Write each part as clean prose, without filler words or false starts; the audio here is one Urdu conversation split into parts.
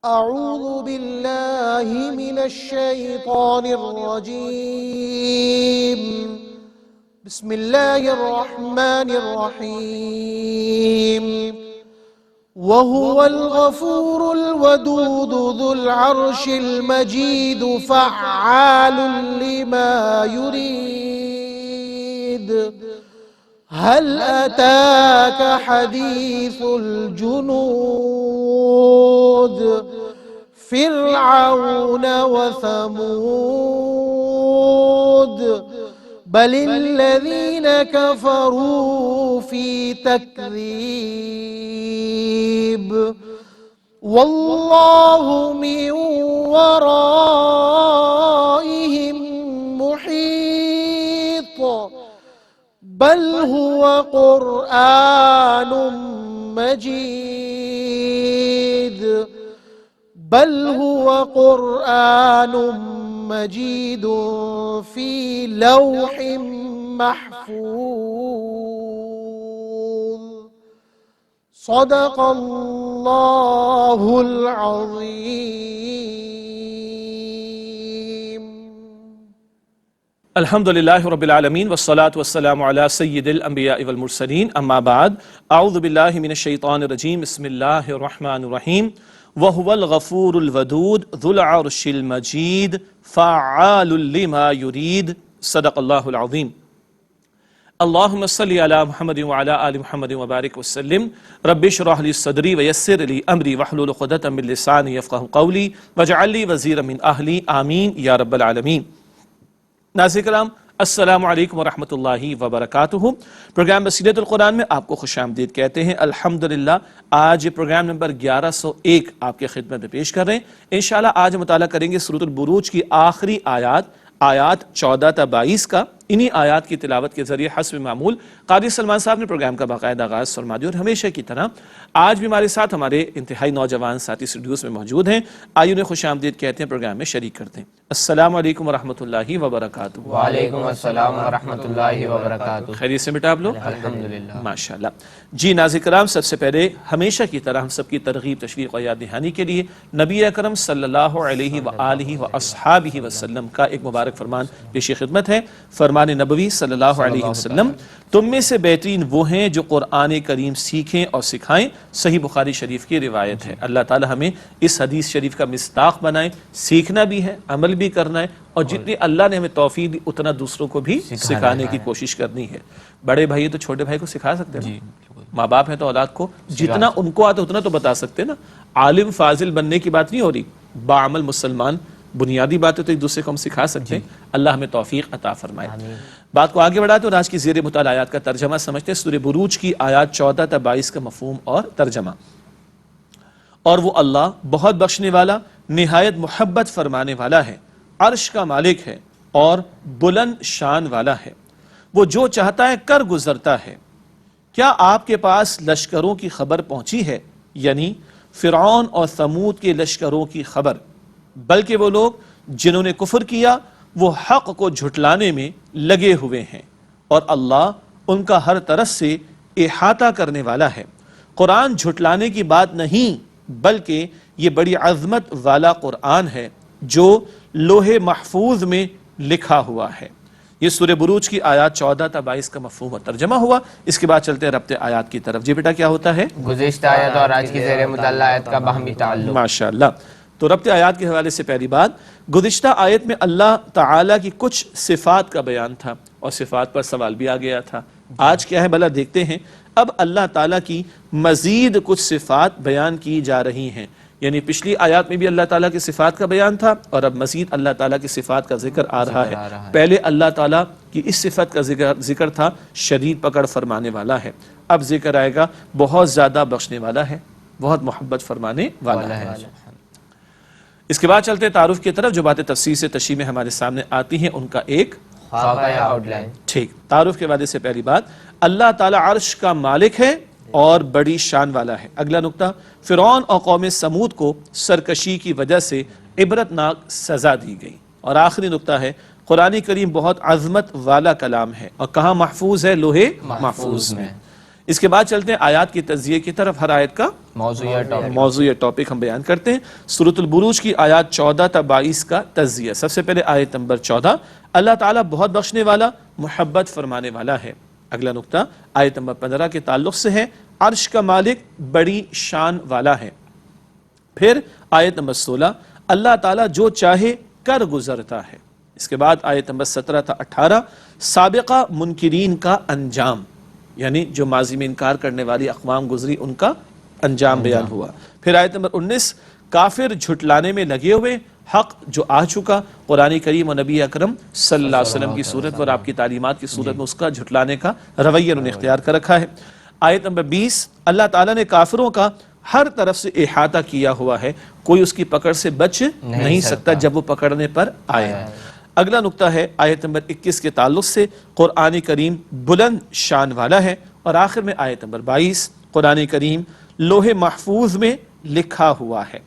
أعوذ بالله من الشيطان الرجيم. بسم الله الرحمن الرحيم. وهو الغفور الودود ذو العرش المجيد فعال لما يريد. هل أتاك حديث الجنود فرعون وثمود بل الذين كفروا في تكذيب والله من ورائهم محيط بل هو قرآن مجيد في لوح محفوظ. صدق الله العظيم. الحمد للہ رب العالمین والصلاة والسلام علی سید الانبیاء والمرسلین اما بعد اعوذ باللہ من الشیطان الرجیم بسم اللہ الرحمن الرحیم وهو الغفور الودود ذو العرش المجید فعال لما يريد صدق اللہ العظیم. اللہم صلی علی محمد وعلی آل محمد وبارک وسلم. رب اشرح لی صدری ویسر لی امری واحلل عقدۃ من لسانی یفقہوا قولی واجعل لی وزیرا من اہلی آمین یا رب العالمین. ناظرین کرام السلام علیکم ورحمۃ اللہ وبرکاتہ. پروگرام بصیرت القرآن میں آپ کو خوش آمدید کہتے ہیں. الحمدللہ آج پروگرام نمبر 1101 آپ کے خدمت میں پیش کر رہے ہیں. انشاءاللہ آج مطالعہ کریں گے سورۃ البروج کی آخری آیات 14 تا 22 کا. انہی آیات کی تلاوت کے ذریعے حسب معمول قاری سلمان صاحب نے پروگرام کا باقاعدہ آغاز فرما دیا، اور ہمیشہ کی طرح آج بھی ہمارے ساتھ ہمارے انتہائی نوجوان ساتھی اسٹوڈیوز میں موجود ہیں. آئیے انہیں خوش آمدید کہتے ہیں، پروگرام میں شریک کرتے ہیں. السلام علیکم ورحمۃ اللہ وبرکاتہ. وعلیکم السلام ورحمۃ اللہ وبرکاتہ. خیریت سے بیٹا آپ لوگ؟ الحمدللہ ماشاءاللہ. جی ناظرین کرام، سب سے پہلے ہمیشہ کی طرح ہم سب کی ترغیب تشویق و یاد دہانی کے لیے نبی اکرم صلی اللہ علیہ وآلہ واصحابہ وسلم کا ایک مبارک فرمان پیش خدمت ہے. فرمان نبوی صلی اللہ علیہ وسلم: تم میں سے بہترین وہ ہیں جو قرآن کریم سیکھیں اور سکھائیں. صحیح بخاری شریف کی روایت ہے. اللہ تعالی ہمیں اس حدیث شریف کا مصداق بنائے. سیکھنا بھی ہے، عمل بھی کرنا ہے، اور جتنی اللہ نے ہمیں توفیق دی اتنا دوسروں کو بھی سکھانے کی کوشش کرنی ہے. بڑے بھائی تو چھوٹے بھائی کو سکھا سکتے ہیں، ماں باپ ہیں تو اولاد کو جتنا ان کو آتا اتنا تو بتا سکتے نا. عالم فاضل بننے کی بات نہیں ہو رہی، باعمل مسلمان بنیادی باتیں تو ایک دوسرے کو ہم سکھا سکتے ہیں. اللہ ہمیں توفیق عطا فرمائے. بات کو آگے بڑھاتے ہیں اور آج کی زیر مطالعہ آیات کا ترجمہ سمجھتے ہیں. سورہ بروج کی آیات 14 تا 22 کا مفہوم اور ترجمہ. اور وہ اللہ بہت بخشنے والا نہایت محبت فرمانے والا ہے، عرش کا مالک ہے اور بلند شان والا ہے. وہ جو چاہتا ہے کر گزرتا ہے. کیا آپ کے پاس لشکروں کی خبر پہنچی ہے، یعنی فرعون اور ثمود کے لشکروں کی خبر؟ بلکہ وہ لوگ جنہوں نے کفر کیا وہ حق کو جھٹلانے میں لگے ہوئے ہیں، اور اللہ ان کا ہر طرف سے احاطہ کرنے والا ہے. قرآن جھٹلانے کی بات نہیں بلکہ یہ بڑی عظمت والا قرآن ہے جو لوح محفوظ میں لکھا ہوا ہے. یہ سورہ بروج کی آیات 14 تا 22 کا مفہوم اور ترجمہ ہوا. اس کے بعد چلتے ہیں ربط آیات کی طرف. جی بیٹا کیا ہوتا ہے؟ گزشتہ آیت اور آج کی زیر مطالعہ آیت کا باہمی تعلق. ماشاءاللہ. تو ربط آیات کے حوالے سے پہلی بات، گزشتہ آیت میں اللہ تعالیٰ کی کچھ صفات کا بیان تھا اور صفات پر سوال بھی آ گیا تھا. آج کیا ہے بھلا دیکھتے ہیں. اب اللہ تعالیٰ کی مزید کچھ صفات بیان کی جا رہی ہیں. یعنی پچھلی آیات میں بھی اللہ تعالیٰ کی صفات کا بیان تھا اور اب مزید اللہ تعالیٰ کی صفات کا ذکر آ رہا ہے. پہلے اللہ تعالیٰ کی اس صفت کا ذکر تھا شدید پکڑ فرمانے والا ہے. اب ذکر آئے گا بہت زیادہ بخشنے والا ہے، بہت محبت فرمانے والا ہے. اس کے بعد چلتے ہیں تعارف کی طرف. جو باتیں تفصیل سے تشریح میں ہمارے سامنے آتی ہیں ان کا ایک آؤٹ لائن. ٹھیک. تعارف کے وعدے سے پہلی بات، اللہ تعالیٰ عرش کا مالک ہے اور بڑی شان والا ہے. اگلا نقطہ، فرعون اور قوم سمود کو سرکشی کی وجہ سے عبرتناک سزا دی گئی. اور آخری نقطہ ہے، قرآن کریم بہت عظمت والا کلام ہے اور کہاں محفوظ ہے؟ لوح محفوظ میں. اس کے بعد چلتے ہیں آیات کی تجزیے کی طرف. ہر آیت کا موضوع یا ٹاپک ہم بیان کرتے ہیں. سورۃ البروج کی آیات 14 تا 22 کا تجزیہ. سب سے پہلے آیت نمبر 14، اللہ تعالیٰ بہت بخشنے والا محبت فرمانے والا ہے. اگلا نقطہ آیت نمبر 15 کے تعلق سے ہے، عرش کا مالک بڑی شان والا ہے. پھر آیت نمبر 16، اللہ تعالیٰ جو چاہے کر گزرتا ہے. اس کے بعد آیت نمبر 17 تا 18، سابقہ منکرین کا انجام، یعنی جو ماضی میں انکار کرنے والی اقوام گزری ان کا انجام بیان ہوا. پھر آیت نمبر 19، کافر جھٹلانے میں لگے ہوئے، حق جو آ چکا قرآن کریم و نبی اکرم صلی اللہ علیہ وسلم کی صورت میں اور آپ کی تعلیمات کی صورت میں اس کا جھٹلانے کا رویہ انہوں نے اختیار کر رکھا ہے. آیت نمبر 20، اللہ تعالیٰ نے کافروں کا ہر طرف سے احاطہ کیا ہوا ہے، کوئی اس کی پکڑ سے بچ نہیں سکتا جب وہ پکڑنے پر آئے. اگلا نقطہ ہے آیت نمبر 21 کے تعلق سے قرآن کریم بلند شان والا ہے. اور آخر میں آیت نمبر 22، قرآن کریم لوح محفوظ میں لکھا ہوا ہے.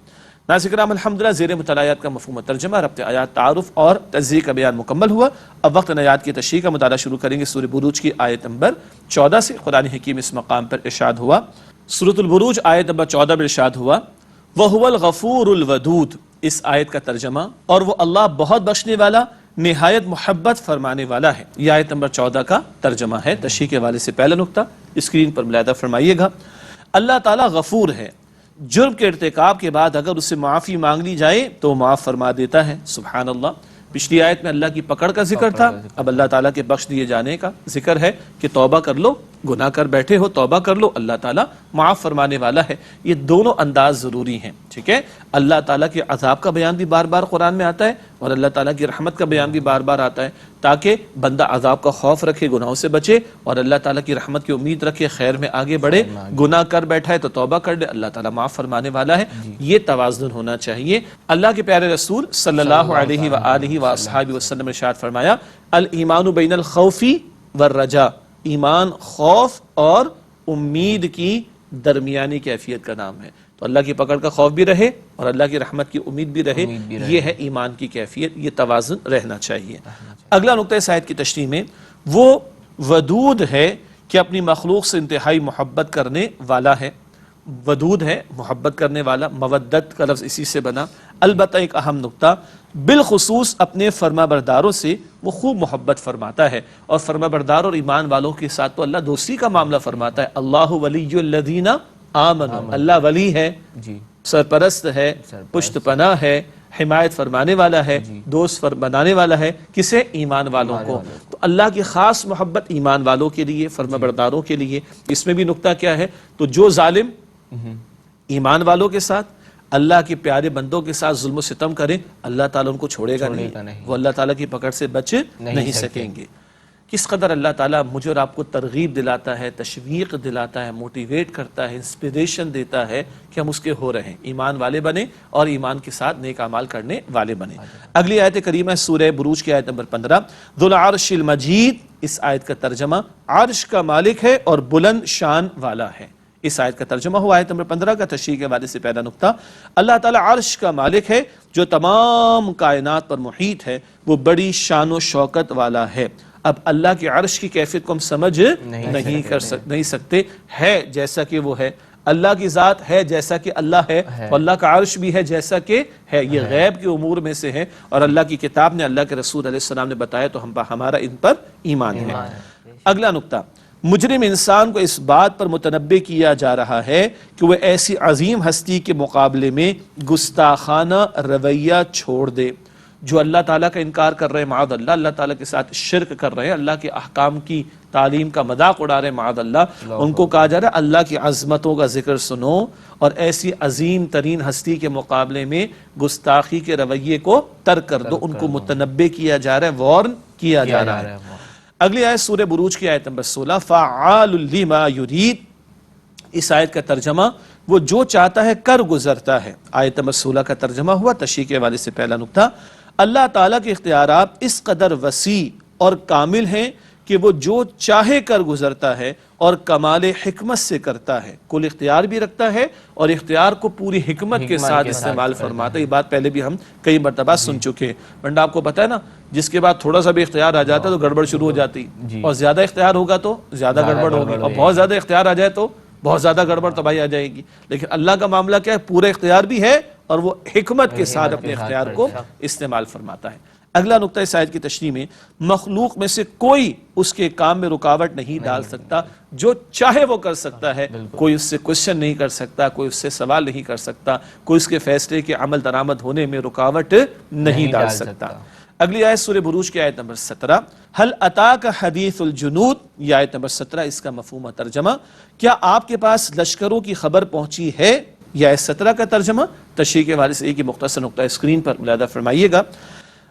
ناظرین کرام الحمدللہ زیر مطالعہ آیات کا مفہوم و ترجمہ، ربط آیات، تعارف اور تجزیے کا بیان مکمل ہوا. اب وقت آیات کی تشریح کا مطالعہ شروع کریں گے. سورہ بروج کی آیت نمبر 14 سے قرآن حکیم اس مقام پر ارشاد ہوا. سورۃ البروج آیت نمبر 14 میں ارشاد ہوا، وَهُوَ الْغَفُورُ الْوَدُودُ. اس آیت کا ترجمہ، اور وہ اللہ بہت بخشنے والا نہایت محبت فرمانے والا ہے. یہ آیت نمبر 14 کا ترجمہ ہے. تشریح کے حوالے سے پہلا نقطہ اسکرین پر ملاحظہ فرمائیے گا. اللہ تعالیٰ غفور ہے، جرم کے ارتکاب کے بعد اگر اس سے معافی مانگ لی جائے تو معاف فرما دیتا ہے. سبحان اللہ. پچھلی آیت میں اللہ کی پکڑ کا ذکر تھا، اب اللہ تعالیٰ کے بخش دیے جانے کا ذکر ہے کہ توبہ کر لو، گناہ کر بیٹھے ہو توبہ کر لو، اللہ تعالیٰ معاف فرمانے والا ہے. یہ دونوں انداز ضروری ہیں. ٹھیک ہے، اللہ تعالیٰ کے عذاب کا بیان بھی بار بار قرآن میں آتا ہے اور اللہ تعالیٰ کی رحمت کا بیان بھی بار بار آتا ہے، تاکہ بندہ عذاب کا خوف رکھے، گناہوں سے بچے اور اللہ تعالیٰ کی رحمت کی امید رکھے، خیر میں آگے بڑھے. گناہ کر بیٹھا ہے تو توبہ کر لے، اللہ تعالیٰ معاف فرمانے والا ہے. یہ توازن ہونا چاہیے. اللہ کے پیارے رسول صلی اللہ علیہ وآلہ وآصحابہ وسلم نے ارشاد فرمایا، الایمان بین الخوف والرجاء. ایمان خوف اور امید کی درمیانی کیفیت کا نام ہے. تو اللہ کی پکڑ کا خوف بھی رہے اور اللہ کی رحمت کی امید بھی رہے. یہ ہے ایمان کی کیفیت. یہ توازن رہنا چاہیے. اگلا نقطہ اس آیت کی تشریح میں، وہ ودود ہے کہ اپنی مخلوق سے انتہائی محبت کرنے والا ہے. ودود ہے، محبت کرنے والا. مودت کا لفظ اسی سے بنا. البتہ ایک اہم نقطہ، بالخصوص اپنے فرما برداروں سے وہ خوب محبت فرماتا ہے. اور فرما بردار اور ایمان والوں کے ساتھ تو اللہ دوستی کا معاملہ فرماتا ہے. اللہ ولی الذین آمنوا. اللہ ولی ہے، سرپرست ہے، پشت پناہ ہے، حمایت فرمانے والا ہے، دوست بنانے والا ہے. کسے؟ ایمان والوں کو. تو اللہ کی خاص محبت ایمان والوں کے لیے، فرما برداروں کے لیے. اس میں بھی نقطہ کیا ہے؟ تو جو ظالم ایمان والوں کے ساتھ، اللہ کے پیارے بندوں کے ساتھ ظلم و ستم کریں، اللہ تعالیٰ ان کو چھوڑے گا نہیں. وہ اللہ تعالیٰ کی پکڑ سے بچ نہیں سکیں گے. کس قدر اللہ تعالیٰ مجھے اور آپ کو ترغیب دلاتا ہے، تشویق دلاتا ہے، موٹیویٹ کرتا ہے، انسپیریشن دیتا ہے کہ ہم اس کے ہو رہے ہیں، ایمان والے بنیں اور ایمان کے ساتھ نیک اعمال کرنے والے بنیں. اگلی آیت کریمہ سورہ بروج کی آیت نمبر 15، ذو العرش المجید. اس آیت کا ترجمہ، عرش کا مالک ہے اور بلند شان والا ہے. اس آیت کا ترجمہ ہوا آیت نمبر 15 کا. تشریح کے حوالے سے پہلا نقطہ، اللہ تعالیٰ عرش کا مالک ہے جو تمام کائنات پر محیط ہے، وہ بڑی شان و شوکت والا ہے. اب اللہ کی عرش کی کیفیت کو ہم سمجھ نہیں سکتے. ہے جیسا کہ وہ ہے، اللہ کی ذات ہے جیسا کہ اللہ ہے، اور اللہ کا عرش بھی ہے جیسا کہ ہے. یہ غیب کے امور میں سے ہے اور اللہ کی کتاب نے، اللہ کے رسول علیہ السلام نے بتایا تو ہمارا ان پر ایمان ہے. اگلا نقطہ، مجرم انسان کو اس بات پر متنبہ کیا جا رہا ہے کہ وہ ایسی عظیم ہستی کے مقابلے میں گستاخانہ رویہ چھوڑ دے جو اللہ تعالیٰ کا انکار کر رہے ہیں، معاذ اللہ، اللہ تعالیٰ کے ساتھ شرک کر رہے ہیں، اللہ کے احکام کی تعلیم کا مذاق اڑا رہے ہیں، معاذ اللہ. ان کو کہا جا رہا ہے اللہ کی عظمتوں کا ذکر سنو اور ایسی عظیم ترین ہستی کے مقابلے میں گستاخی کے رویے کو ترک کر دو. ان کو متنبہ کیا جا رہا ہے، وارن کیا جا رہا ہے. اگلی آیت سورہ بروج کی آیت نمبر 16، فعال لما یرید. اس آیت کا ترجمہ، وہ جو چاہتا ہے کر گزرتا ہے. آیت نمبر 16 کا ترجمہ ہوا. تشریح کے حوالے سے پہلا نقطہ، اللہ تعالیٰ کے اختیارات اس قدر وسیع اور کامل ہیں کہ کہ وہ جو چاہے کر گزرتا ہے اور کمال حکمت سے کرتا ہے، کل اختیار بھی رکھتا ہے اور اختیار کو پوری حکمت کے ساتھ استعمال فرماتا ہے۔ یہ بات پہلے بھی ہم کئی مرتبہ سن چکے ہیں، ورنہ آپ کو پتہ ہے نا، جس کے بعد تھوڑا سا بھی اختیار آ جاتا ہے تو گڑبڑ شروع ہو جاتی، اور زیادہ اختیار ہوگا تو زیادہ گڑبڑ ہوگی، اور بہت زیادہ اختیار آ جائے تو بہت زیادہ گڑبڑ تباہی آ جائے گی۔ لیکن اللہ کا معاملہ کیا ہے؟ پورا اختیار بھی ہے اور وہ حکمت کے ساتھ اپنے اختیار کو استعمال فرماتا ہے۔ اگلا نقطہ اس آیت کی تشریح میں، مخلوق میں سے کوئی اس کے کام میں رکاوٹ نہیں ڈال سکتا، جو چاہے وہ کر سکتا ہے، کوئی اس سے کوشچن نہیں کر سکتا، کوئی اس سے سوال نہیں کر سکتا، کوئی اس کے فیصلے کے عمل درآمد ہونے میں رکاوٹ نہیں ڈال سکتا۔ اگلی آیت سورہ بروج کی آیت نمبر 17، ہل اتاک حدیث الجنود، یہ آیت نمبر 17، اس کا مفہوم و ترجمہ، کیا آپ کے پاس لشکروں کی خبر پہنچی ہے؟ یہ آیت 17 کا ترجمہ تشریح کے حوالے سے ایک مختصر نقطہ اسکرین پر ملاحظہ فرمائیے گا۔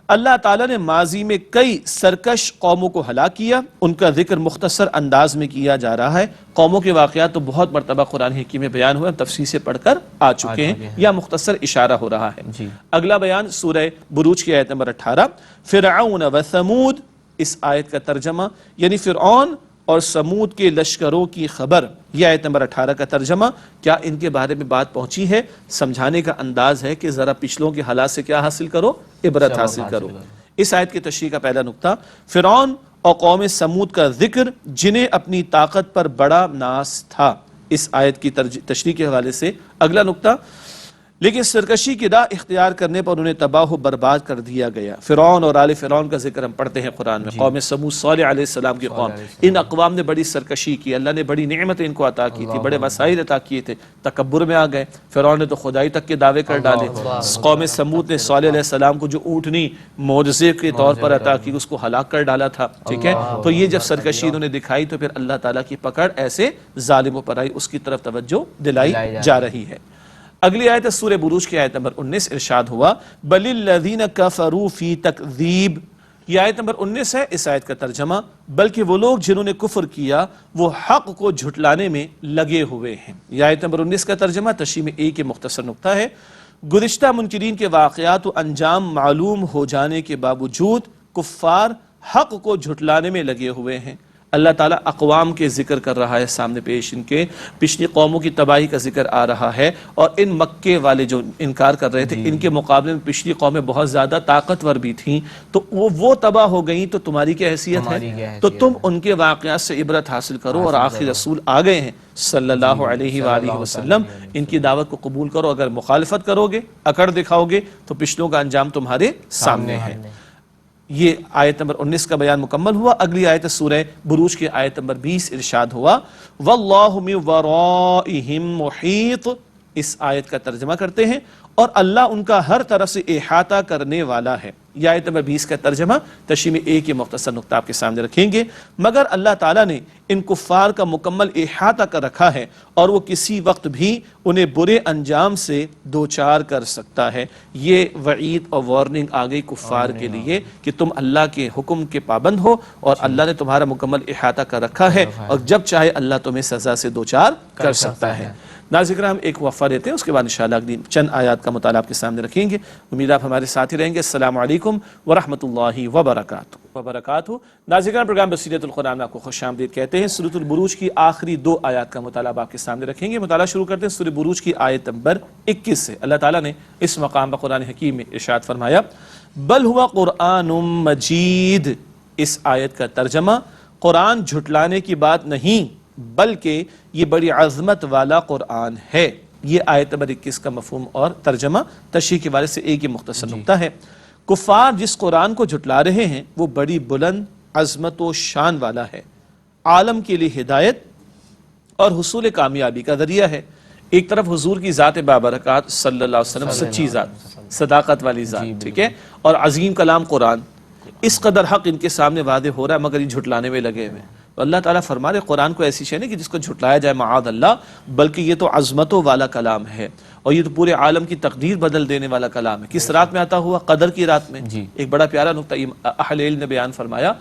اللہ تعالیٰ نے ماضی میں کئی سرکش قوموں کو ہلاک کیا، ان کا ذکر مختصر انداز میں کیا جا رہا ہے۔ قوموں کے واقعات تو بہت مرتبہ قرآن حکیم میں بیان ہوئے، ہم تفصیل سے پڑھ کر آ چکے ہیں، یا مختصر اشارہ ہو رہا ہے۔ اگلا بیان سورہ بروج کی آیت نمبر 18، فرعون و ثمود، اس آیت کا ترجمہ یعنی فرعون اور سمود کے لشکروں کی خبر، یہ آیت نمبر 18 کا ترجمہ، کیا ان کے بارے میں بات پہنچی ہے؟ سمجھانے کا انداز ہے کہ ذرا پچھلوں کے حالات سے کیا حاصل کرو؟ عبرت حاصل کرو۔ اس آیت کی تشریح کا پہلا نقطہ، فرعون اور قوم سمود کا ذکر جنہیں اپنی طاقت پر بڑا ناز تھا، اس آیت کی تشریح کے حوالے سے اگلا نقطہ، لیکن سرکشی کی راہ اختیار کرنے پر انہیں تباہ و برباد کر دیا گیا۔ فرعون اور آل فرعون کا ذکر ہم پڑھتے ہیں قرآن میں، قوم سمود صالح علیہ السلام کی قوم، ان اقوام نے بڑی سرکشی کی، اللہ نے بڑی نعمتیں ان کو عطا کی تھی، بڑے وسائل عطا کیے تھے، تکبر میں آ گئے، فرعون نے تو خدائی تک کے دعوے کر ڈالے۔ قوم سمود نے صالح علیہ السلام کو جو اونٹنی معجزے کے طور پر عطا کی، اس کو ہلاک کر ڈالا تھا، ٹھیک ہے۔ تو یہ جب سرکشی انہوں نے دکھائی تو پھر اللہ تعالیٰ کی پکڑ ایسے ظالموں پر آئی، اس کی طرف توجہ دلائی جا رہی ہے۔ اگلی آیت سورہ بروج کی آیت نمبر 19، ارشاد ہوا بل الذین کفروا فی تکذیب، یہ آیت نمبر 19 ہے۔ اس آیت کا ترجمہ، بلکہ وہ لوگ جنہوں نے کفر کیا وہ حق کو جھٹلانے میں لگے ہوئے ہیں، یہ آیت نمبر 19 کا ترجمہ تشریح میں ایک مختصر نقطہ ہے۔ گزشتہ منکرین کے واقعات و انجام معلوم ہو جانے کے باوجود کفار حق کو جھٹلانے میں لگے ہوئے ہیں۔ اللہ تعالیٰ اقوام کے ذکر کر رہا ہے، سامنے پیش ان کے پچھلی قوموں کی تباہی کا ذکر آ رہا ہے، اور ان مکے والے جو انکار کر رہے تھے ان کے مقابلے میں پچھلی قومیں بہت زیادہ طاقتور بھی تھیں، تو وہ تباہ ہو گئیں، تو تمہاری کیا حیثیت ہے؟ تو تم ان کے واقعات سے عبرت حاصل کرو، اور آخری رسول آ گئے ہیں صلی اللہ علیہ وآلہ وسلم، ان کی دعوت کو قبول کرو، اگر مخالفت کرو گے، اکڑ دکھاؤ گے تو پچھلوں کا انجام تمہارے سامنے ہے۔ یہ آیت نمبر 19 کا بیان مکمل ہوا۔ اگلی آیت سورہ بروج کی آیت نمبر 20 ارشاد ہوا واللہ من ورائہم محیط، اس آیت کا ترجمہ کرتے ہیں، اور اللہ ان کا ہر طرف سے احاطہ کرنے والا ہے، یہ آیت نمبر 20 کا ترجمہ تشریح میں ایک مختصر نقطہ آپ کے سامنے رکھیں گے۔ مگر اللہ تعالیٰ نے ان کفار کا مکمل احاطہ کر رکھا ہے، اور وہ کسی وقت بھی انہیں برے انجام سے دوچار کر سکتا ہے۔ یہ وعید اور وارننگ آ گئی کفار کے لیے کہ تم اللہ کے حکم کے پابند ہو، اور اللہ نے تمہارا مکمل احاطہ کر رکھا ہے، اور جب چاہے اللہ تمہیں سزا سے دوچار کر سکتا ہے۔ ناظرین کرام، ایک وقفہ لیتے ہیں، اس کے بعد انشاءاللہ اگلی چند آیات کا مطالعہ آپ کے سامنے رکھیں گے۔ امید آپ ہمارے ساتھ ہی رہیں گے۔ السلام علیکم ورحمۃ اللہ وبرکاتہ۔ ناظرین کرام، پروگرام بصیرت القرآن میں آپ کو خوش آمدید کہتے ہیں۔ سورۃ البروج کی آخری 2 آیات کا مطالعہ آپ کے سامنے رکھیں گے۔ مطالعہ شروع کرتے ہیں سورۃ بروج کی آیت نمبر 21 سے۔ اللہ تعالیٰ نے اس مقام پر قرآن حکیم میں ارشاد فرمایا بل ہوا قرآن مجید، اس آیت کا ترجمہ قرآن جھٹلانے کی بات نہیں بلکہ یہ بڑی عظمت والا قرآن ہے، یہ آیت نمبر 21 کا مفہوم اور ترجمہ تشریح کے بارے سے ایک ہی مختصر نقطہ ہے۔ کفار جس قرآن کو جھٹلا رہے ہیں وہ بڑی بلند عظمت و شان والا ہے، عالم کے لیے ہدایت اور حصول کامیابی کا ذریعہ ہے۔ ایک طرف حضور کی ذات بابرکات صلی اللہ علیہ وسلم، سچی ذات، صداقت والی ذات، ٹھیک ہے، اور عظیم کلام قرآن، اس قدر حق ان کے سامنے واضح ہو رہا ہے، مگر یہ جھٹلانے میں لگے ہوئے۔ تو اللہ تعالیٰ فرما رہے قرآن کو ایسی شے نہیں کہ جس کو جھٹلایا جائے معاذ اللہ، بلکہ یہ تو عظمتوں والا کلام ہے، اور یہ تو پورے عالم کی تقدیر بدل دینے والا کلام ہے۔ کس رات میں آتا ہوا؟ قدر کی رات میں۔ ایک بڑا پیارا نقطہ اہل علم نے بیان فرمایا،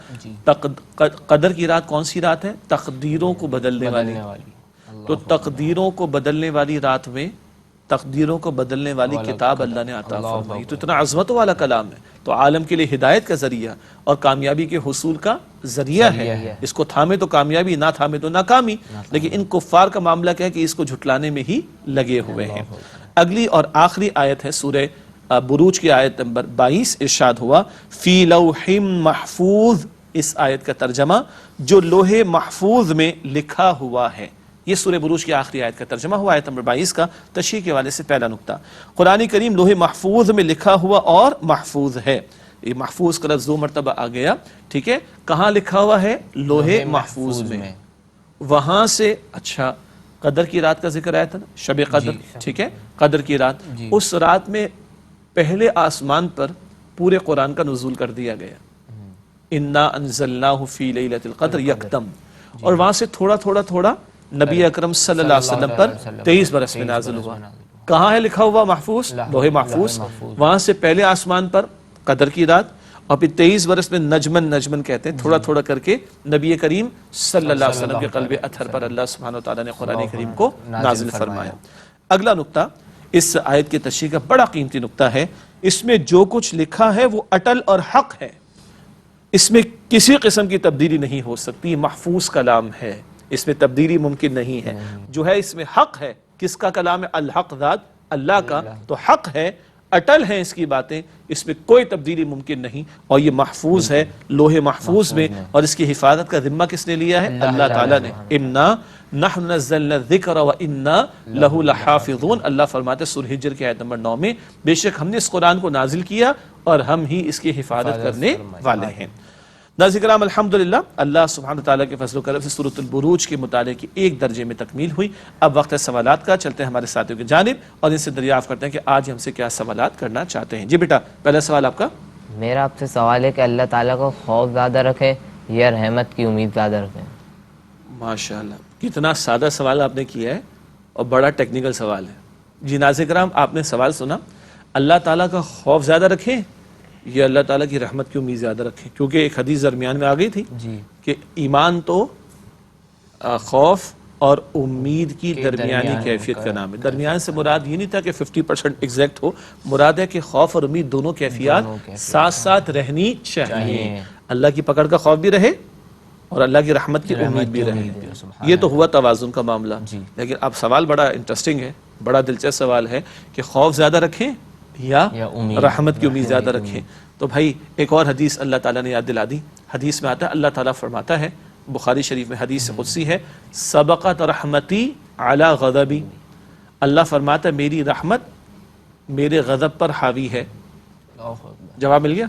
قدر کی رات کون سی رات ہے؟ تقدیروں کو بدلنے والی۔ تو تقدیروں کو بدلنے والی رات میں تقدیروں کو بدلنے والی کتاب اللہ نے عطا فرمائی. تو اتنا عظمت والا کلام ہے، تو عالم کے لیے ہدایت کا ذریعہ اور کامیابی کے حصول کا ذریعہ ہے. اس کو تھامے تو کامیابی، نہ تھامے تو ناکامی. لیکن ان کفار کا معاملہ کیا ہے کہ اس کو جھٹلانے میں ہی لگے ہوئے ہیں. اگلی اور آخری آیت ہے سورہ بروج کی آیت نمبر 22. ارشاد ہوا فی لوح محفوظ. اس آیت کا ترجمہ جو لوح محفوظ میں لکھا ہوا ہے. یہ سورہ بروج کی آخری آیت کا ترجمہ ہوا آیت نمبر 22 کا. تشریح کے حوالے سے پہلا نقطہ، قرآن کریم لوح محفوظ میں لکھا ہوا اور محفوظ ہے. یہ محفوظ کا لفظ 2 مرتبہ آ گیا. ٹھیک ہے، کہاں لکھا ہوا ہے؟ لوح محفوظ میں. وہاں سے اچھا قدر کی رات کا ذکر آیا تھا نا، شب قدر. ٹھیک ہے، قدر کی رات. اس رات میں پہلے آسمان پر پورے قرآن کا نزول کر دیا گیا. انا انزلناہ فی لیلۃ القدر یکدم. اور وہاں سے تھوڑا تھوڑا تھوڑا نبی اکرم صلی اللہ علیہ وسلم پر 23 برس میں نازل ہوا. کہاں ہے لکھا ہوا؟ محفوظ، لوح محفوظ. وہاں سے پہلے آسمان پر قدر کی رات، اور پھر 23 برس میں نجمن کہتے ہیں تھوڑا تھوڑا کر کے نبی کریم صلی اللہ علیہ وسلم کے قلب اطہر پر اللہ سبحانہ و تعالیٰ نے قرآن کریم کو نازل فرمایا. اگلا نقطہ اس آیت کی تشریح کا بڑا قیمتی نقطہ ہے. اس میں جو کچھ لکھا ہے وہ اٹل اور حق ہے. اس میں کسی قسم کی تبدیلی نہیں ہو سکتی. محفوظ کلام ہے، اس میں تبدیلی ممکن نہیں ہے. جو ہے اس میں حق ہے. کس کا کلام ہے؟ الحق ذات اللہ کا. تو حق ہے، اٹل ہیں اس کی باتیں، اس میں کوئی تبدیلی ممکن نہیں. اور یہ محفوظ ہے لوح محفوظ میں. اور اس کی حفاظت کا ذمہ کس نے لیا ہے؟ اللہ تعالیٰ نے. انا نحن نزلنا الذکر وانا لہ لحافظون. اللہ فرماتے ہیں سورہ ہجر کی آیت نمبر 9 میں، بے شک ہم نے اس قرآن کو نازل کیا اور ہم ہی اس کی حفاظت کرنے والے ہیں. ناظرین کرام، الحمدللہ اللہ سبحانہ تعالیٰ کے فضل و کرم سے سورۃ البروج کے مطالعے کی ایک درجے میں تکمیل ہوئی. اب وقت ہے سوالات کا. چلتے ہیں ہمارے ساتھیوں کی جانب اور ان سے دریافت کرتے ہیں کہ آج ہم سے کیا سوالات کرنا چاہتے ہیں. جی بیٹا، پہلا سوال آپ کا. میرا آپ سے سوال ہے کہ اللہ تعالیٰ کو خوف زیادہ رکھے یا رحمت کی امید زیادہ رکھے؟ ماشاءاللہ، کتنا سادہ سوال آپ نے کیا ہے اور بڑا ٹیکنیکل سوال ہے. جی ناظرین کرام، آپ نے سوال سنا، اللہ تعالیٰ کا خوف زیادہ رکھیں یا اللہ تعالیٰ کی رحمت کی امید زیادہ رکھیں؟ کیونکہ ایک حدیث درمیان میں آ گئی تھی کہ ایمان تو خوف اور امید کی درمیانی کیفیت کا نام ہے. درمیان سے مراد یہ نہیں تھا کہ 50% ایگزیکٹ ہو، مراد ہے کہ خوف اور امید دونوں کیفیات ساتھ ساتھ رہنی چاہیے. اللہ کی پکڑ کا خوف بھی رہے اور اللہ کی رحمت کی امید بھی رہے. یہ تو ہوا توازن کا معاملہ. لیکن اب سوال بڑا انٹرسٹنگ ہے، بڑا دلچسپ سوال ہے کہ خوف زیادہ رکھیں یا رحمت کی امید زیادہ رکھیں. تو بھائی ایک اور حدیث اللہ تعالیٰ نے یاد دلا دی. حدیث میں آتا ہے، اللہ تعالیٰ فرماتا ہے، بخاری شریف میں حدیث قدسی ہے، سبقت رحمتی علی غضبی. اللہ فرماتا ہے میری رحمت میرے غضب پر حاوی ہے. جواب مل گیا.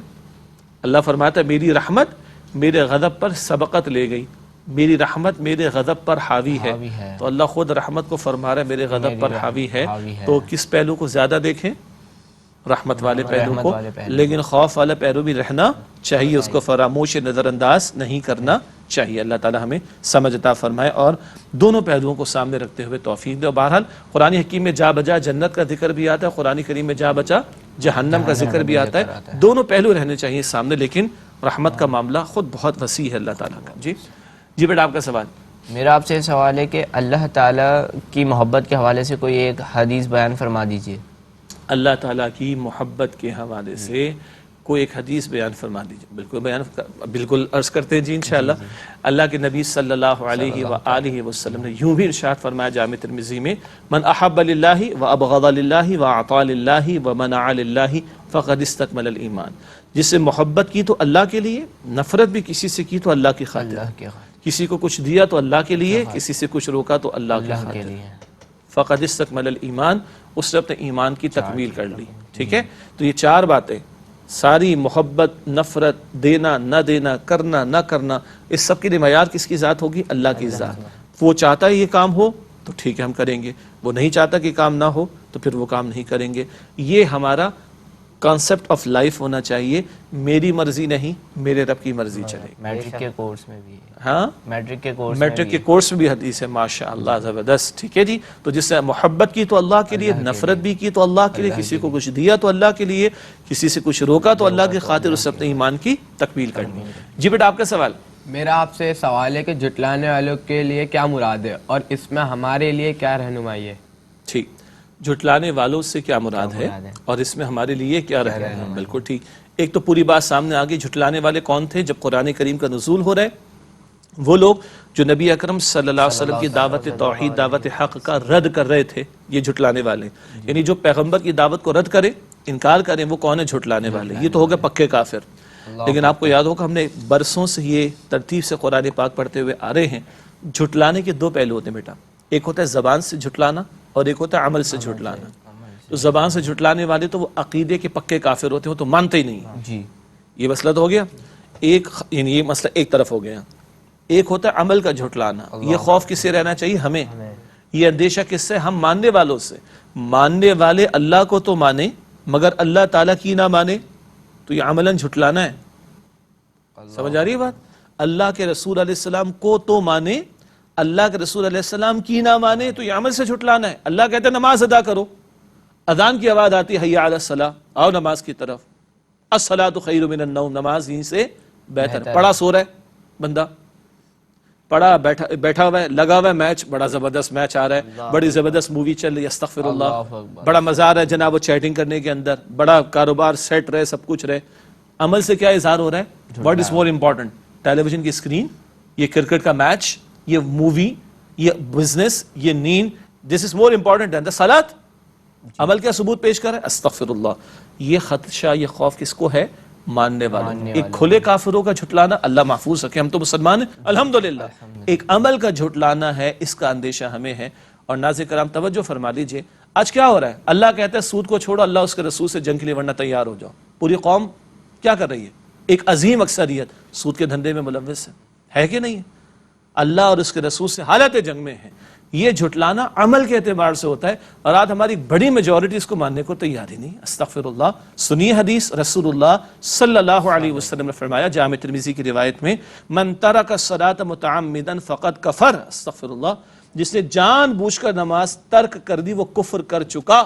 اللہ فرماتا ہے میری رحمت میرے غضب پر سبقت لے گئی، میری رحمت میرے غضب پر حاوی ہے. تو اللہ خود رحمت کو فرما رہا ہے میرے غضب پر حاوی ہے. تو کس پہلو کو زیادہ دیکھیں؟ رحمت والے پہلو کو. لیکن خوف والا پہلو بھی رہنا چاہیے، اس کو فراموش نظر انداز نہیں کرنا چاہیے. اللہ تعالی ہمیں سمجھ عطا فرمائے اور دونوں پہلوؤں کو سامنے رکھتے ہوئے توفیق دے. اور بہرحال قرآن حکیم میں جا بجا جنت کا ذکر بھی آتا ہے، قرآن کریم میں جا بجا جہنم کا ذکر بھی آتا ہے. دونوں پہلو رہنے چاہیے سامنے، لیکن رحمت کا معاملہ خود بہت وسیع ہے اللہ تعالیٰ کا. جی بیٹا، آپ کا سوال. میرا آپ سے سوال ہے کہ اللہ تعالیٰ کی محبت کے حوالے سے کوئی ایک حدیث بیان فرما دیجیے. اللہ تعالیٰ کی محبت کے حوالے سے کوئی ایک حدیث بیان فرما دیجیے. بالکل عرض کرتے ہیں جی انشاءاللہ. اللہ کے نبی صلی اللہ علیہ وآلہ وسلم نے یوں بھی ارشاد فرمایا جامع ترمذی میں، من احب للہ وابغض للہ واعطى للہ ومنع للہ فقد استکمل الایمان. جس سے محبت کی تو اللہ کے لیے، نفرت بھی کسی سے کی تو اللہ کی خاطر، کسی کو کچھ دیا تو اللہ کے لیے، کسی سے کچھ روکا تو اللہ کے خاطر، فقد استکمل الایمان، اس نے اپنے ایمان کی تکمیل کر لی. ٹھیک ہے، تو یہ چار باتیں ساری، محبت، نفرت، دینا نہ دینا، کرنا نہ کرنا، اس سب کی معیار کس کی ذات ہوگی؟ اللہ کی ذات. وہ چاہتا ہے یہ کام ہو تو ٹھیک ہے ہم کریں گے، وہ نہیں چاہتا کہ کام نہ ہو تو پھر وہ کام نہیں کریں گے. یہ ہمارا کانسیپٹ آف لائف ہونا چاہیے. میری مرضی نہیں، میرے رب کی مرضی چلے. میٹرک کے کورس میں بھی، ہاں میٹرک کے کورس میں بھی حدیث ہے. ماشاءاللہ، زبردست. ٹھیک ہے جی. تو جس سے محبت کی تو اللہ کے لیے، نفرت بھی کی تو اللہ کے لیے، کسی کو کچھ دیا تو اللہ کے لیے، کسی سے کچھ روکا تو اللہ کی خاطر، اس سے اپنے ایمان کی تکمیل کرنی. جی بیٹا، آپ کا سوال. میرا آپ سے سوال ہے کہ جھٹلانے والوں کے لیے کیا مراد ہے اور اس میں ہمارے لیے کیا رہنمائی ہے؟ ٹھیک. جھٹلانے والوں سے کیا مراد ہے اور اس میں ہمارے لیے کیا رہ رہا ہے؟ بالکل ٹھیک. ایک تو پوری بات سامنے آ گئی. جھٹلانے والے کون تھے جب قرآن کریم کا نزول ہو رہا ہے؟ وہ لوگ جو نبی اکرم صلی اللہ علیہ وسلم کی دعوت توحید، دعوت حق کا رد کر رہے تھے. یہ جھٹلانے والے، یعنی جو پیغمبر کی دعوت کو رد کرے، انکار کریں، وہ کون ہے؟ جھٹلانے والے. یہ تو ہو گئے پکے کافر. لیکن آپ کو یاد ہوگا ہم نے برسوں سے یہ ترتیب سے قرآن پاک پڑھتے ہوئے آ رہے ہیں. جھٹلانے کے دو پہلو ہوتے ہیں بیٹا. ایک ہوتا ہے زبان سے جھٹلانا اور ایک ہوتا ہے عمل سے جھٹلانا. تو زبان سے جھٹلانے والے تو وہ عقیدے کے پکے کافر ہوتے ہیں، وہ تو مانتے ہی نہیں. جی یہ مسئلہ تو ہو گیا ایک، یعنی یہ مسئلہ ایک طرف ہو گیا. ایک ہوتا ہے عمل کا جھٹلانا. یہ خوف کس سے رہنا چاہیے؟ ہمیں. یہ اندیشہ کس سے؟ ہم ماننے والوں سے. ماننے والے اللہ کو تو مانے مگر اللہ تعالیٰ کی نہ مانے تو یہ عملاً جھٹلانا ہے. سمجھ آ رہی ہے بات؟ اللہ کے رسول علیہ السلام کو تو مانے، اللہ کے رسول علیہ السلام کی نہ مانے تو یہ عمل سے جھٹلانا ہے. اللہ کہتے ہیں نماز ادا کرو، اذان کی آواز آتی ہے حی علی الصلاۃ، آؤ نماز کی طرف. الصلاۃ خیر من النوم، نماز ہی سے بہتر. پڑا سو رہا ہے بندہ، پڑا بیٹھا ہوا ہے، لگا ہوا ہے میچ، بڑا زبردست میچ آ رہا ہے، بڑی زبردست مووی چل رہی ہے، استغفر اللہ، بڑا مزہ آ رہا ہے جناب وہ چیٹنگ کرنے کے اندر، بڑا کاروبار سیٹ رہے، سب کچھ رہے. عمل سے کیا اظہار ہو رہا ہے؟ What is more important? Television کی اسکرین، یہ کرکٹ کا میچ، یہ مووی، یہ بزنس، یہ نیند، دس از مور امپورٹنٹ دین دی صلاۃ. عمل کیا ثبوت پیش کر رہا ہے؟ استغفر اللہ. یہ خدشہ، یہ خوف کس کو ہے؟ ماننے والوں. ایک کھلے کافروں کا جھٹلانا، اللہ محفوظ رکھے، ہم تو مسلمان ہیں الحمدللہ. ایک عمل کا جھٹلانا ہے، اس کا اندیشہ ہمیں ہے. اور ناظرین کرام توجہ فرما لیجئے، آج کیا ہو رہا ہے؟ اللہ کہتا ہے سود کو چھوڑو، اللہ اس کے رسول سے جنگ کے لیے ورنہ تیار ہو جاؤ. پوری قوم کیا کر رہی ہے؟ ایک عظیم اکثریت سود کے دھندے میں ملوث ہے کہ نہیں ہے؟ اللہ اور اس کے رسول سے حالت جنگ میں ہے. یہ جھٹلانا عمل کے اعتبار سے ہوتا ہے اور آج ہماری بڑی میجورٹی اس کو ماننے کو تیار ہی نہیں. استغفر اللہ. سنیے حدیث، رسول اللہ صلی اللہ علیہ وسلم نے فرمایا جامع ترمذی کی روایت میں، من ترک الصلاۃ متعمدا فقد کفر. استغفر اللہ. جس نے جان بوجھ کر نماز ترک کر دی وہ کفر کر چکا.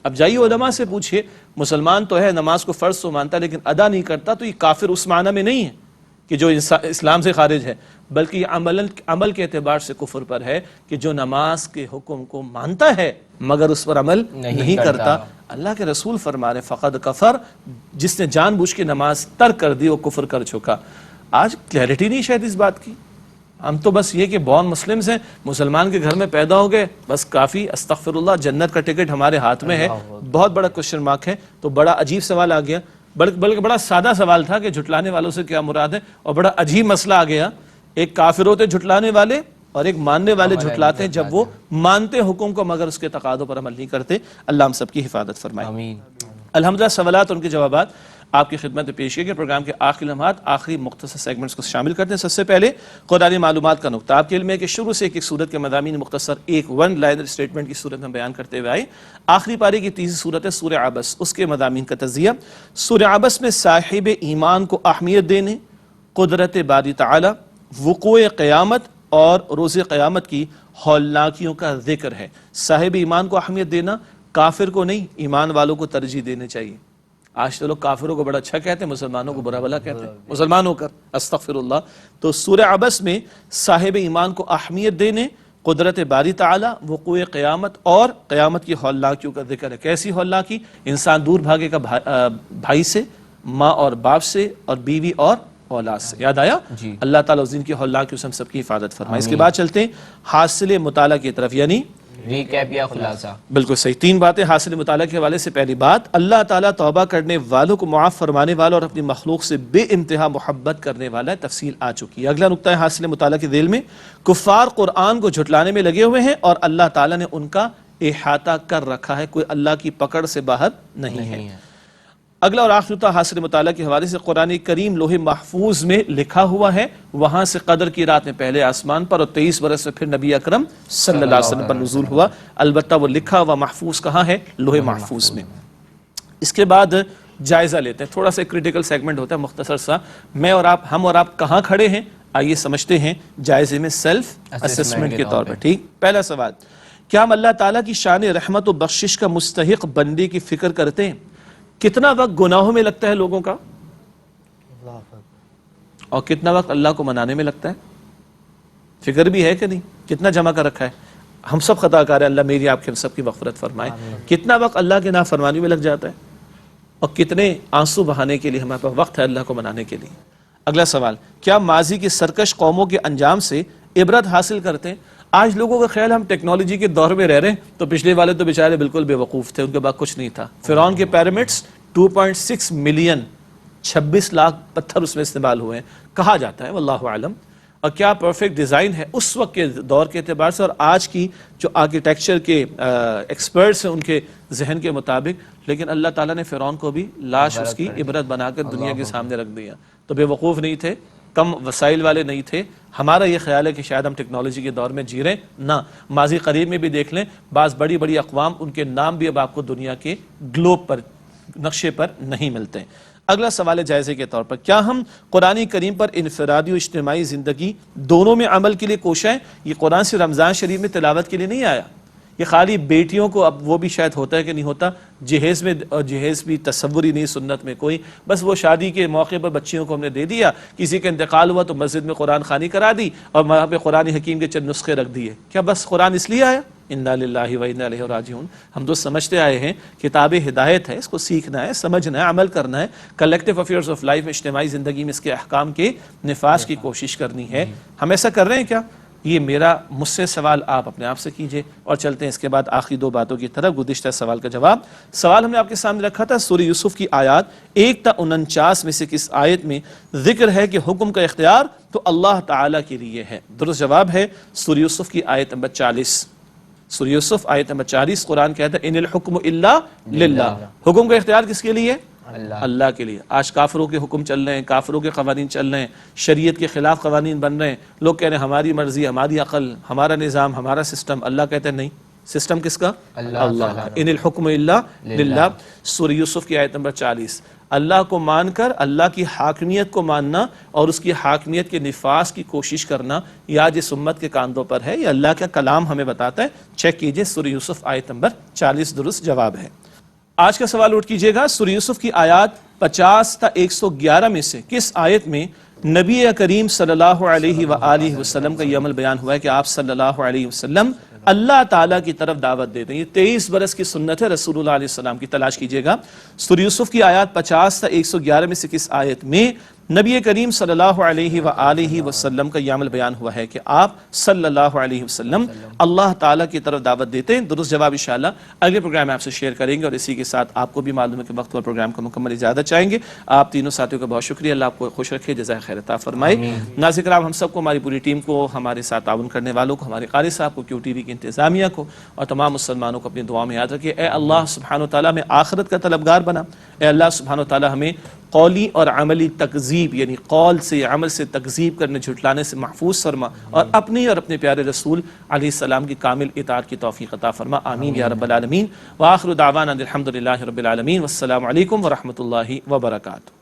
اب جائیے علماء سے پوچھئے، مسلمان تو ہے، نماز کو فرض تو مانتا ہے لیکن ادا نہیں کرتا، تو یہ کافر اس معنی میں نہیں ہے کہ جو اسلام سے خارج ہے، بلکہ یہ عمل کے اعتبار سے کفر پر ہے کہ جو نماز کے حکم کو مانتا ہے مگر اس پر عمل نہیں کرتا. اللہ کے رسول فرما رہے فقد کفر، جس نے جان بوجھ کے نماز ترک کر دی وہ کفر کر چکا. آج کلیئرٹی نہیں شاید اس بات کی. ہم تو بس یہ کہ بورن مسلمز ہیں، مسلمان کے گھر میں پیدا ہو گئے، بس کافی. استغفر اللہ. جنت کا ٹکٹ ہمارے ہاتھ میں ہے. بہت بڑا کوشچن مارک ہے. تو بڑا عجیب سوال آ گیا، بلکہ بڑا سادہ سوال تھا کہ جھٹلانے والوں سے کیا مراد ہے، اور بڑا عجیب مسئلہ آ گیا. ایک کافر ہوتے جھٹلانے والے اور ایک ماننے والے جھٹلاتے ہیں جب وہ مانتے حکم کو مگر اس کے تقاضوں پر عمل نہیں کرتے. اللہ ہم سب کی حفاظت فرمائے. آمین. الحمدللہ سوالات اور ان کے جوابات آپ کی خدمت میں پیش کیے گئے. پروگرام کے آخری لمحات، آخری مختصر سیگمنٹس کو شامل کرتے ہیں. سب سے پہلے قرآنی معلومات کا نقطہ. آپ کے علم ہے کہ شروع سے ایک سورت کے مضامین مختصر ایک ون لائنر اسٹیٹمنٹ کی صورت میں بیان کرتے ہوئے آئے. آخری پارے کی تیسری صورت ہے سورہ عبس، اس کے مضامین کا تجزیہ. سورہ عبس میں صاحب ایمان کو اہمیت دینے، قدرت باری تعالی، وقوع قیامت اور روز قیامت کی ہولناکیوں کا ذکر ہے. صاحب ایمان کو اہمیت دینا، کافر کو نہیں، ایمان والوں کو ترجیح دینے چاہیے. آج تو لوگ کافروں کو بڑا اچھا کہتے ہیں، مسلمانوں کو برا بلا کہتے ہیں، مسلمان ہو کر. استغفر اللہ. تو سورہ عبس میں صاحب ایمان کو اہمیت دینے، قدرت باری تعالی، وقوع قیامت اور قیامت کی ہولناکیوں کا ذکر ہے. کیسی ہولناکی؟ انسان دور بھاگے کا بھائی سے، ماں اور باپ سے، اور بیوی اور اولاد سے. یاد آیا؟ اللہ تعالیٰ اس دن کی ہولناکیوں سے ہم سب کی حفاظت فرمائے. اس کے بعد چلتے ہیں حاصل مطالعہ کی طرف، یعنی ریکیپ یا خلاصہ. بالکل صحیح. تین باتیں حاصل مطالعہ کے حوالے سے. پہلی بات، اللہ تعالیٰ توبہ کرنے والوں کو معاف فرمانے والا اور اپنی مخلوق سے بے انتہا محبت کرنے والا ہے. تفصیل آ چکی ہے. اگلا نقطہ ہے حاصل مطالعہ کے ذیل میں، کفار قرآن کو جھٹلانے میں لگے ہوئے ہیں اور اللہ تعالیٰ نے ان کا احاطہ کر رکھا ہے، کوئی اللہ کی پکڑ سے باہر نہیں ہے. اگلا اور آخری نقطہ حاصل مطالعہ کے حوالے سے، قرآن کریم لوح محفوظ میں لکھا ہوا ہے، وہاں سے قدر کی رات میں پہلے آسمان پر اور 23 برس میں پھر نبی اکرم صلی اللہ علیہ وسلم پر نزول ہوا. البتہ وہ لکھا ہوا محفوظ کہاں ہے؟ لوح محفوظ میں. اس کے بعد جائزہ لیتے ہیں. تھوڑا سا کریٹیکل سیگمنٹ ہوتا ہے مختصر سا. ہم اور آپ کہاں کھڑے ہیں آئیے سمجھتے ہیں جائزے میں سیلف اسسمنٹ کے طور پر. ٹھیک. پہلا سوال، کیا ہم اللہ تعالیٰ کی شان رحمت و بخشش کا مستحق بندے کی فکر کرتے ہیں؟ کتنا وقت گناہوں میں لگتا ہے لوگوں کا اور کتنا وقت اللہ کو منانے میں لگتا ہے؟ فکر بھی ہے کہ نہیں؟ کتنا جمع کر رکھا ہے؟ ہم سب خطا کار ہیں، اللہ میری آپ کے ہم سب کی مغفرت فرمائے. کتنا وقت اللہ کے نافرمانی میں لگ جاتا ہے اور کتنے آنسو بہانے کے لیے ہمارے پاس وقت ہے اللہ کو منانے کے لیے. اگلا سوال، کیا ماضی کی سرکش قوموں کے انجام سے عبرت حاصل کرتے ہیں؟ آج لوگوں کا خیال ہم ٹیکنالوجی کے دور میں رہ رہے ہیں، تو پچھلے والے تو بیچارے بالکل بے وقوف تھے، ان کے بعد کچھ نہیں تھا. فرعون کے پیرامڈس 2.6 ملین 26 لاکھ پتھر اس میں استعمال ہوئے ہیں کہا جاتا ہے، واللہ اعلم. اور کیا پرفیکٹ ڈیزائن ہے اس وقت کے دور کے اعتبار سے اور آج کی جو آرکیٹیکچر کے ایکسپرٹس ہیں ان کے ذہن کے مطابق. لیکن اللہ تعالیٰ نے فرعون کو بھی لاش اس کی عبرت بنا کر دنیا کے سامنے رکھ دیا. تو بے وقوف نہیں تھے، کم وسائل والے نہیں تھے. ہمارا یہ خیال ہے کہ شاید ہم ٹیکنالوجی کے دور میں جی رہے ہیں نہ. ماضی قریب میں بھی دیکھ لیں، بعض بڑی بڑی اقوام، ان کے نام بھی اب آپ کو دنیا کے گلوب پر، نقشے پر نہیں ملتے. اگلا سوال ہے جائزے کے طور پر، کیا ہم قرآن کریم پر انفرادی و اجتماعی زندگی دونوں میں عمل کے لیے کوشاں ہیں؟ یہ قرآن سے رمضان شریف میں تلاوت کے لیے نہیں آیا. یہ خالی بیٹیوں کو، اب وہ بھی شاید ہوتا ہے کہ نہیں ہوتا، جہیز میں، جہیز بھی تصور ہی نہیں سنت میں کوئی، بس وہ شادی کے موقع پر بچیوں کو ہم نے دے دیا، کسی کا انتقال ہوا تو مسجد میں قرآن خوانی کرا دی اور وہاں پہ قرآن حکیم کے چند نسخے رکھ دیے. کیا بس قرآن اس لیے آیا؟ انا للہ و انا الیہ راجعون. ہم تو سمجھتے آئے ہیں کتاب ہدایت ہے، اس کو سیکھنا ہے، سمجھنا ہے، عمل کرنا ہے. کلیکٹیو افیئرز آف لائف میں، اجتماعی زندگی میں اس کے احکام کے نفاذ کی کوشش کرنی ہے. ہم ایسا کر رہے ہیں کیا؟ یہ میرا مجھ سے سوال آپ اپنے آپ سے کیجئے اور چلتے ہیں اس کے بعد آخری دو باتوں کی طرف. گزشتہ سوال کا جواب، سوال ہم نے آپ کے سامنے رکھا تھا، سورہ یوسف کی آیات 1 تا 49 میں سے کس آیت میں ذکر ہے کہ حکم کا اختیار تو اللہ تعالیٰ کے لیے ہے؟ درست جواب ہے سورہ یوسف کی آیت نمبر 40. سورہ یوسف آیت نمبر 40، قرآن کہتا ہے ان الحکم الا للہ. حکم کا اختیار کس کے لیے؟ اللہ کے لیے. آج کافروں کے حکم چل رہے ہیں، کافروں کے قوانین چل رہے ہیں، شریعت کے خلاف قوانین بن رہے ہیں. لوگ کہہ رہے ہیں ہماری مرضی، ہماری عقل، ہمارا نظام، ہمارا سسٹم. اللہ کہتے ہیں نہیں، سسٹم کس کا؟ اللہ. ان الحکم الا للہ. سورہ یوسف کی آیت نمبر 40. اللہ کو مان کر اللہ کی حاکمیت کو ماننا اور اس کی حاکمیت کے نفاذ کی کوشش کرنا یا جس امت کے کاندھوں پر ہے، یہ اللہ کا کلام ہمیں بتاتا ہے. چیک کیجئے، سورہ یوسف آیت نمبر 40 درست جواب ہے. آج کا سوال نوٹ کیجئے گا، سورہ یوسف کی آیات 50 تا 111 میں سے کس آیت میں نبی کریم صلی اللہ علیہ وآلہ وسلم کا یہ عمل بیان ہوا ہے کہ آپ صلی اللہ علیہ وسلم اللہ تعالیٰ کی طرف دعوت دیتے ہیں؟ یہ 23 برس کی سنت ہے رسول اللہ علیہ السلام کی. تلاش کیجئے گا، سورہ یوسف کی آیات 50 تا 111 میں سے کس آیت میں نبی کریم صلی اللہ علیہ وآلہ وسلم کا یہ عمل بیان ہوا ہے کہ آپ صلی اللہ علیہ وسلم اللہ تعالیٰ کی طرف دعوت دیتے ہیں؟ درست جواب انشاءاللہ اگلے پروگرام میں آپ سے شیئر کریں گے. اور اسی کے ساتھ آپ کو بھی معلوم ہے کہ وقت پر پروگرام کا مکمل اجازت چاہیں گے. آپ تینوں ساتھیوں کا بہت شکریہ، اللہ آپ کو خوش رکھے، جزائے خیر عطا فرمائے. ناظرین کرام، ہم سب کو، ہماری پوری ٹیم کو، ہمارے ساتھ تعاون کرنے والوں کو، ہمارے قاری صاحب کو، کیو ٹی وی کی انتظامیہ کو اور تمام مسلمانوں کو اپنی دعا میں یاد رکھیے. اے اللہ سبحانہ وتعالیٰ میں آخرت کا طلبگار بنا. اے اللہ سبحانہ وتعالیٰ ہمیں قولی اور عملی تکذیب، یعنی قول سے، عمل سے تکذیب کرنے، جھٹلانے سے محفوظ فرما اور اپنی اور اپنے پیارے رسول علیہ السلام کی کامل اطاعت کی توفیق عطا فرما. آمین یا رب العالمین. وآخر دعوانا الحمدللہ رب العالمین. والسلام علیکم ورحمۃ اللہ وبرکاتہ.